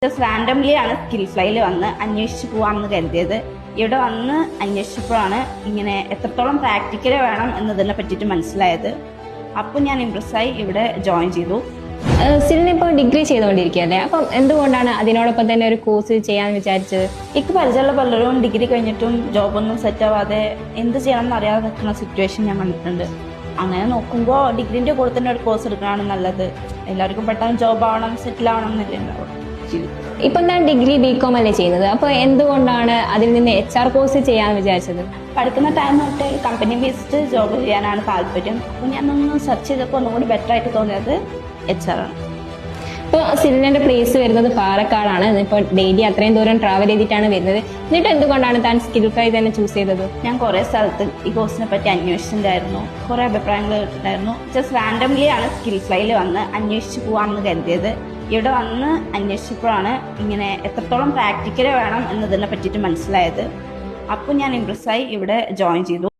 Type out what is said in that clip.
Just randomly ആണ് skill ഫ്ലൈയിൽ വന്ന് അന്വേഷിച്ച് പോകാമെന്ന് കരുതിയത്. ഇവിടെ വന്ന് അന്വേഷിച്ചപ്പോഴാണ് ഇങ്ങനെ എത്രത്തോളം പ്രാക്ടിക്കൽ വേണം എന്നതിനെ പറ്റിയിട്ട് മനസ്സിലായത്. അപ്പോൾ ഞാൻ ഇംപ്രസ്സായി ഇവിടെ ജോയിൻ ചെയ്തു. സിലിന് ഇപ്പോൾ ഡിഗ്രി ചെയ്തുകൊണ്ടിരിക്കുകയല്ലേ, അപ്പം എന്തുകൊണ്ടാണ് അതിനോടൊപ്പം തന്നെ ഒരു കോഴ്സ് ചെയ്യാമെന്ന് വിചാരിച്ചത്? എനിക്ക് പരിചയമുള്ള പലരും ഡിഗ്രി കഴിഞ്ഞിട്ടും ജോബൊന്നും സെറ്റ് ആവാതെ എന്ത് ചെയ്യണം എന്നറിയാതെ നിൽക്കുന്ന സിറ്റുവേഷൻ ഞാൻ കണ്ടിട്ടുണ്ട്. അങ്ങനെ നോക്കുമ്പോൾ ഡിഗ്രീൻ്റെ കൂടെ തന്നെ ഒരു കോഴ്സ് എടുക്കണതാണ് നല്ലത്. എല്ലാവർക്കും പെട്ടെന്ന് ജോബ് ആവണം, സെറ്റിൽ ആവണം എന്നല്ലേ ഉണ്ടാവും. ഇപ്പം ഞാൻ ഡിഗ്രി ബികോം അല്ലേ ചെയ്യുന്നത്, അപ്പോൾ എന്തുകൊണ്ടാണ് അതിൽ നിന്ന് HR കോഴ്സ് ചെയ്യാമെന്ന് വിചാരിച്ചത്? പഠിക്കുന്ന ടൈം തൊട്ട് കമ്പനി ബേസ്ഡ് ജോബ് ചെയ്യാനാണ് താല്പര്യം. അപ്പോൾ ഞാനൊന്ന് സെർച്ച് ചെയ്തപ്പോൾ ഒന്നുകൂടി ബെറ്റർ ആയിട്ട് തോന്നിയത് HR ആണ്. ഇപ്പോൾ സിലിൻ്റെ പ്ലേസ് വരുന്നത് പാലക്കാടാണ്. ഇപ്പോൾ ഡെയിലി അത്രയും ദൂരം ട്രാവൽ ചെയ്തിട്ടാണ് വരുന്നത്. എന്നിട്ട് എന്തുകൊണ്ടാണ് താൻ സ്കിൽ ഫ്ലൈ തന്നെ ചൂസ് ചെയ്തത്? ഞാൻ കുറേ സ്ഥലത്ത് ഈ കോഴ്സിനെ പറ്റി അന്വേഷിച്ചിട്ടുണ്ടായിരുന്നു, കുറേ അഭിപ്രായങ്ങൾ കേട്ടിട്ടുണ്ടായിരുന്നു. ജസ്റ്റ് റാൻഡംലി ആണ് സ്കിൽ ഫ്ലൈയിൽ വന്ന് അന്വേഷിച്ച് പോകാമെന്ന് കരുതിയത്. ഇവിടെ വന്ന് അന്വേഷിച്ചപ്പോഴാണ് ഇങ്ങനെ എത്രത്തോളം പ്രാക്ടിക്കൽ വേണം എന്നതിനെ പറ്റിയിട്ട് മനസ്സിലായത്. അപ്പോൾ ഞാൻ ഇംപ്രസ്സായി ഇവിടെ ജോയിൻ ചെയ്തു.